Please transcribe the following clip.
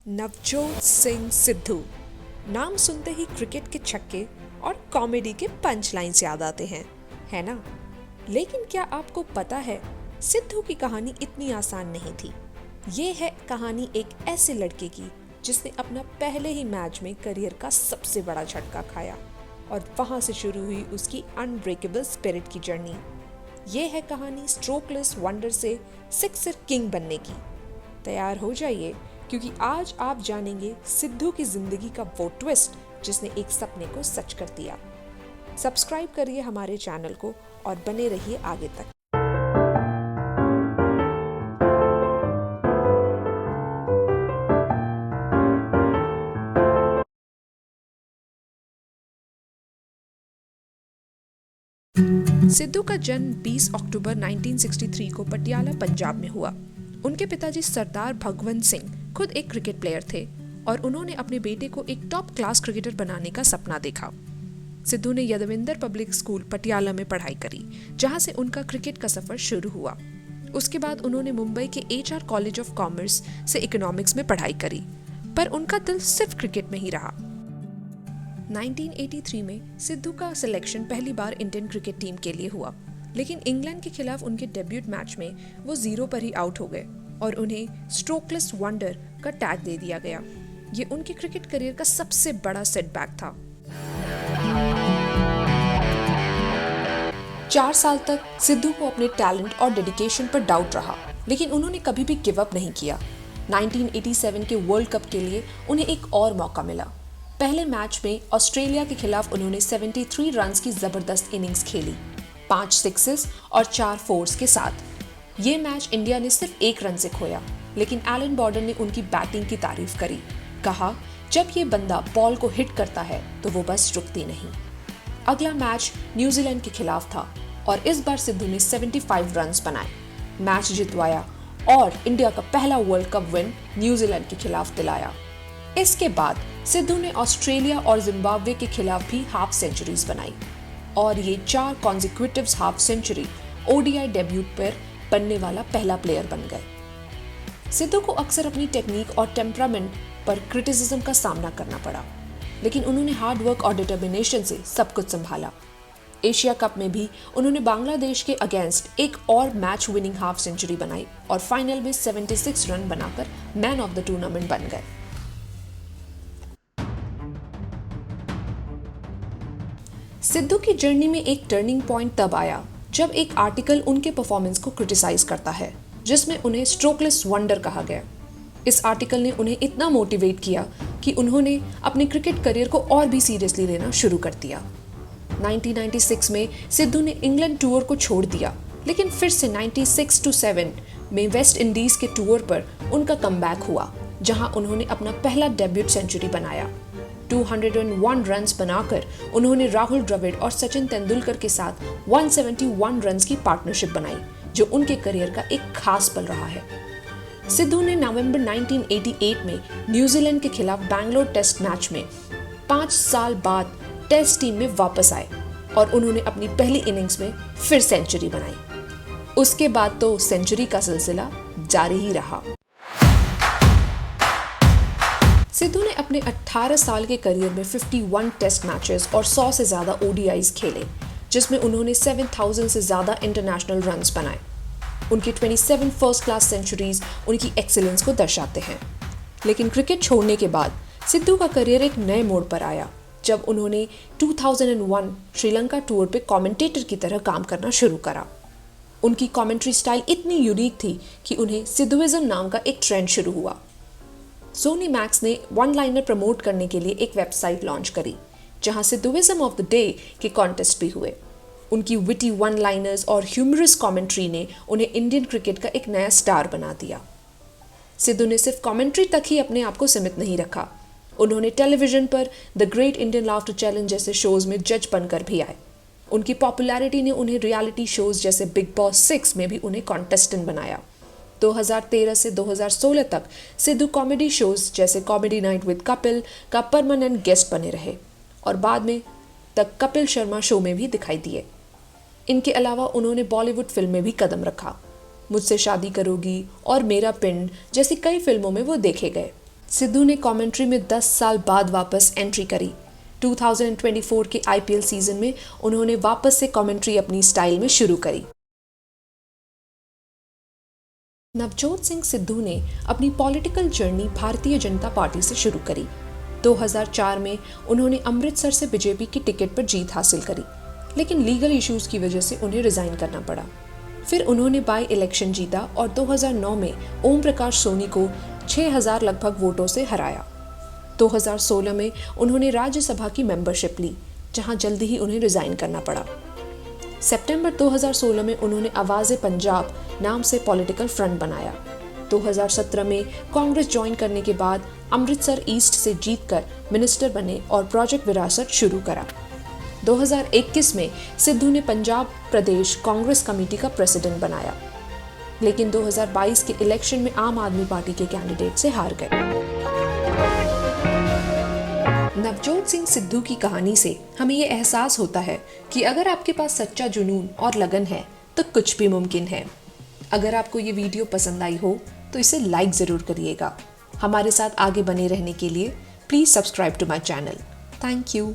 नवजोत सिंह सिद्धू। नाम सुनते ही क्रिकेट के छक्के और कॉमेडी के पंच लाइन्स याद आते हैं, है ना? लेकिन क्या आपको पता है, सिद्धू की कहानी इतनी आसान नहीं थी। ये है कहानी एक ऐसे लड़के की जिसने अपना पहले ही मैच में करियर का सबसे बड़ा झटका खाया और वहां से शुरू हुई उसकी अनब्रेकेबल स्पिरिट की जर्नी। ये है कहानी स्ट्रोकलेस वंडर से सिक्सर किंग बनने की। तैयार हो जाइए, क्योंकि आज आप जानेंगे सिद्धू की जिंदगी का वो ट्विस्ट जिसने एक सपने को सच कर दिया। सब्सक्राइब करिए हमारे चैनल को और बने रहिए आगे तक। सिद्धू का जन्म 20 अक्टूबर 1963 को पटियाला, पंजाब में हुआ। उनके पिताजी सरदार भगवंत सिंह खुद एक क्रिकेट प्लेयर थे और उन्होंने अपने बेटे को एक टॉप क्लास क्रिकेटर बनाने का सपना देखा। सिद्धू ने यदविंदर पब्लिक स्कूल पटियाला में पढ़ाई करी, जहां से उनका क्रिकेट का सफर शुरू हुआ। उसके बाद उन्होंने मुंबई के HR कॉलेज ऑफ कॉमर्स से इकोनॉमिक्स में पढ़ाई करी, पर उनका दिल सिर्फ क्रिकेट में ही रहा। 1983 में सिद्धू का सिलेक्शन पहली बार इंडियन क्रिकेट टीम के लिए हुआ, लेकिन इंग्लैंड के खिलाफ उनके डेब्यूट मैच में वो 0 पर ही आउट हो गए और उन्हें स्ट्रोकलेस वंडर का टैग दे दिया गया। ये उनके क्रिकेट करियर का सबसे बड़ा सेटबैक था। 4 साल तक सिद्धू को अपने टैलेंट और डेडिकेशन पर डाउट रहा, लेकिन उन्होंने कभी भी गिव अप नहीं किया। 1987 के वर्ल्ड कप के लिए उन्हें एक और मौका मिला। पहले मैच में ऑस्ट्रेलिया के खिलाफ उन्होंने 73 रन्स की जबरदस्त इनिंग्स खेली, 5 सिक्सेस और 4 फोर्स के साथ। ये मैच इंडिया ने सिर्फ 1 रन से खोया, लेकिन एलन बॉर्डर ने उनकी बैटिंग की तारीफ करी। कहा, जब ये बंदा बॉल को हिट करता है तो वो बस रुकती नहीं। अगला मैच न्यूजीलैंड के खिलाफ था और इस बार सिद्धू ने 75 रन्स बनाए, मैच जितवाया और इंडिया का पहला वर्ल्ड कप विन न्यूजीलैंड के खिलाफ दिलाया। इसके बाद सिद्धू ने ऑस्ट्रेलिया और जिम्बाब्वे के खिलाफ भी हाफ सेंचुरीज बनाई और ये 4 consecutive half century ODI debut पर बनने वाला पहला प्लेयर बन गए। सिद्धू को अक्सर अपनी टेक्निक और टेम्परामेंट पर क्रिटिसिज्म का सामना करना पड़ा, लेकिन उन्होंने हार्ड वर्क और डिटर्मिनेशन से सब कुछ संभाला। एशिया कप में भी उन्होंने बांग्लादेश के अगेंस्ट एक और मैच विनिंग हाफ सेंचुरी बनाई और फाइनल में 76 रन बनाकर मैन ऑफ द टूर्नामेंट बन गए। सिद्धू की जर्नी में एक टर्निंग पॉइंट तब आया जब एक आर्टिकल उनके परफॉर्मेंस को क्रिटिसाइज करता है, जिसमें उन्हें स्ट्रोकलेस वंडर कहा गया। इस आर्टिकल ने उन्हें इतना मोटिवेट किया कि उन्होंने अपने क्रिकेट करियर को और भी सीरियसली लेना शुरू कर दिया। 1996 में सिद्धू ने इंग्लैंड टूर को छोड़ दिया, लेकिन फिर से 96-7 में वेस्ट इंडीज के टूर पर उनका कमबैक हुआ, जहां उन्होंने अपना पहला डेब्यूट सेंचुरी बनाया। 201 रन्स बनाकर उन्होंने राहुल द्रविड़ और सचिन तेंदुलकर के साथ 171 रन्स की पार्टनरशिप बनाई, जो उनके करियर का एक खास पल रहा है। सिद्धू ने नवंबर 1988 में न्यूजीलैंड के खिलाफ बैंगलोर टेस्ट मैच में 5 साल बाद टेस्ट टीम में वापस आए और उन्होंने अपनी पहली इनिंग्स में फिर सेंचुरी बनाई। उसके बाद तो सेंचुरी का सिलसिला जारी ही रहा। सिद्धू ने अपने 18 साल के करियर में 51 टेस्ट मैचेस और 100 से ज़्यादा ODIs खेले, जिसमें उन्होंने 7000 से ज़्यादा इंटरनेशनल रन्स बनाए। उनकी 27 फर्स्ट क्लास सेंचुरीज उनकी एक्सीलेंस को दर्शाते हैं। लेकिन क्रिकेट छोड़ने के बाद सिद्धू का करियर एक नए मोड़ पर आया, जब उन्होंने 2001 श्रीलंका टूर पे कमेंटेटर की तरह काम करना शुरू करा। उनकी कमेंट्री स्टाइल इतनी यूनिक थी कि उन्हें सिद्धूइज्म नाम का एक ट्रेंड शुरू हुआ। सोनी मैक्स ने वन लाइनर प्रमोट करने के लिए एक वेबसाइट लॉन्च करी, जहां सिद्धूइज्म ऑफ द डे के कॉन्टेस्ट भी हुए। उनकी विटी वन लाइनर्स और ह्यूमरस कमेंट्री ने उन्हें इंडियन क्रिकेट का एक नया स्टार बना दिया। सिद्धू ने सिर्फ कमेंट्री तक ही अपने आप को सीमित नहीं रखा, उन्होंने टेलीविजन पर the great Indian laughter challenge जैसे शोज में जज बनकर भी आए। उनकी पॉपुलैरिटी ने उन्हें रियलिटी शोज जैसे बिग बॉस 6 में भी उन्हें कॉन्टेस्टेंट बनाया। 2013 से 2016 तक सिद्धू कॉमेडी शोज जैसे कॉमेडी नाइट विद कपिल का परमानेंट गेस्ट बने रहे और बाद में तक कपिल शर्मा शो में भी दिखाई दिए। इनके अलावा उन्होंने बॉलीवुड फिल्म में भी कदम रखा। मुझसे शादी करोगी और मेरा पिंड जैसी कई फिल्मों में वो देखे गए। सिद्धू ने कमेंट्री में 10 साल बाद वापस एंट्री करी। 2024 के IPL सीजन में उन्होंने वापस से कमेंट्री अपनी स्टाइल में शुरू करी। नवजोत सिंह सिद्धू ने अपनी political journey Bharatiya Janata party से शुरू करी। 2004 में उन्होंने अमृतसर से बीजेपी की टिकट पर जीत हासिल करी, लेकिन लीगल इश्यूज की वजह से उन्हें रिजाइन करना पड़ा। फिर उन्होंने बाई इलेक्शन जीता और 2009 में ओम प्रकाश सोनी को 6000 लगभग वोटों से हराया। 2016 में उन्होंने राज्यसभा की मेंबरशिप ली, जहां जल्दी ही उन्हें रिजाइन करना पड़ा। सितंबर 2016 में उन्होंने आवाज़े पंजाब नाम से पॉलिटिकल फ्रंट बनाया। 2017 में कांग्रेस ज्वाइन करने के बाद अमृतसर ईस्ट से जीतकर मिनिस्टर बने और प्रोजेक्ट विरासत शुरू करा। 2021 में सिद्धू ने पंजाब प्रदेश कांग्रेस कमेटी का प्रेसिडेंट बनाया, लेकिन 2022 के इलेक्शन में आम आदमी पार्टी के कैंडिडेट से हार गए। नवजोत सिंह सिद्धू की कहानी से हमें ये एहसास होता है कि अगर आपके पास सच्चा जुनून और लगन है तो कुछ भी मुमकिन है। अगर आपको ये वीडियो पसंद आई हो तो इसे लाइक ज़रूर करिएगा। हमारे साथ आगे बने रहने के लिए please subscribe to my channel. Thank you.